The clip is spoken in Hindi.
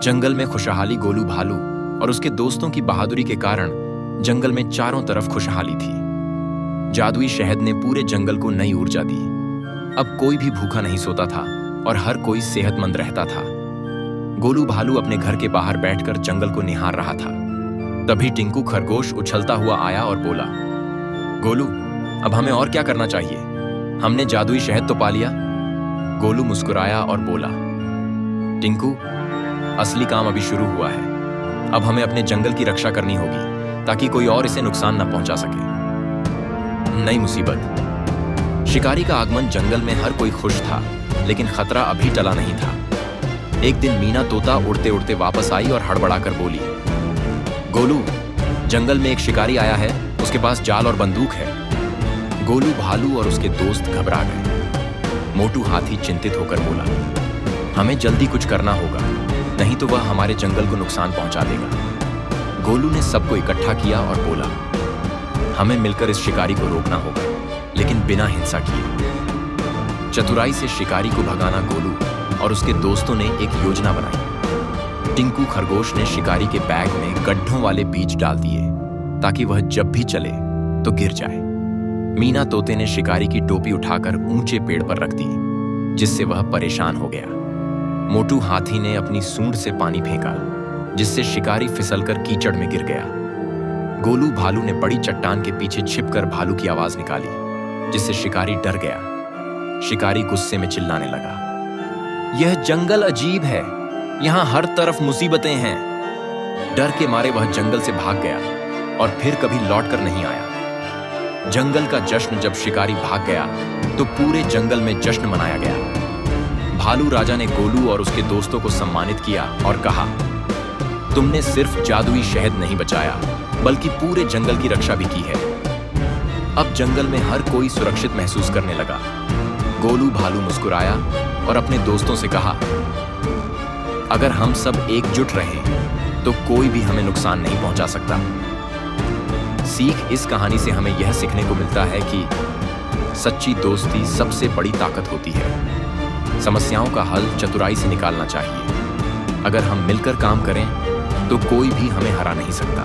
जंगल में खुशहाली गोलू भालू और उसके दोस्तों की बहादुरी के कारण जंगल में चारों तरफ खुशहाली थी। जादुई शहद ने पूरे जंगल को नई ऊर्जा दी। अब कोई भी भूखा नहीं सोता था और हर कोई सेहतमंद रहता था। गोलू भालू अपने घर के बाहर बैठकर जंगल को निहार रहा था। तभी टिंकू खरगोश उछलता हुआ आया और बोला, गोलू, अब हमें और क्या करना चाहिए? हमने जादुई शहद तो पा लिया। गोलू मुस्कुराया और बोला, टिंकू, असली काम अभी शुरू हुआ है। अब हमें अपने जंगल की रक्षा करनी होगी ताकि कोई और इसे नुकसान न पहुंचा सके। नई मुसीबत। शिकारी का आगमन जंगल में हर कोई खुश था, लेकिन खतरा अभी टला नहीं था। एक दिन मीना तोता उड़ते उड़ते वापस आई और हड़बड़ाकर बोली, गोलू, जंगल में एक शिकारी आया है, उसके पास जाल और बंदूक है। गोलू भालू और उसके दोस्त घबरा गए। मोटू हाथी चिंतित होकर बोला, हमें जल्दी कुछ करना होगा, नहीं तो वह हमारे जंगल को नुकसान पहुंचा देगा। गोलू ने सबको इकट्ठा किया और बोला, हमें मिलकर इस शिकारी को रोकना होगा, लेकिन बिना हिंसा किए। चतुराई से शिकारी को भगाना गोलू और उसके दोस्तों ने एक योजना बनाई। टिंकू खरगोश ने शिकारी के बैग में गड्ढों वाले बीज डाल दिए ताकि वह जब भी चले तो गिर जाए। मीना तोते ने शिकारी की टोपी उठाकर ऊंचे पेड़ पर रख दी, जिससे वह परेशान हो गया। मोटू हाथी ने अपनी सूंड से पानी फेंका, जिससे शिकारी फिसलकर कीचड़ में गिर गया। गोलू भालू ने बड़ी चट्टान के पीछे छिपकर भालू की आवाज निकाली, जिससे शिकारी डर गया। शिकारी गुस्से में चिल्लाने लगा, यह जंगल अजीब है, यहां हर तरफ मुसीबतें हैं। डर के मारे वह जंगल से भाग गया और फिर कभी लौटकर नहीं आया। जंगल का जश्न जब शिकारी भाग गया तो पूरे जंगल में जश्न मनाया गया। भालू राजा ने गोलू और उसके दोस्तों को सम्मानित किया और कहा, तुमने सिर्फ जादुई शहद नहीं बचाया, बल्कि पूरे जंगल की रक्षा भी की है। अब जंगल में हर कोई सुरक्षित महसूस करने लगा। गोलू भालू मुस्कुराया और अपने दोस्तों से कहा, अगर हम सब एकजुट रहें तो कोई भी हमें नुकसान नहीं पहुंचा सकता। सीख इस कहानी से हमें यह सीखने को मिलता है कि सच्ची दोस्ती सबसे बड़ी ताकत होती है। समस्याओं का हल चतुराई से निकालना चाहिए। अगर हम मिलकर काम करें तो कोई भी हमें हरा नहीं सकता।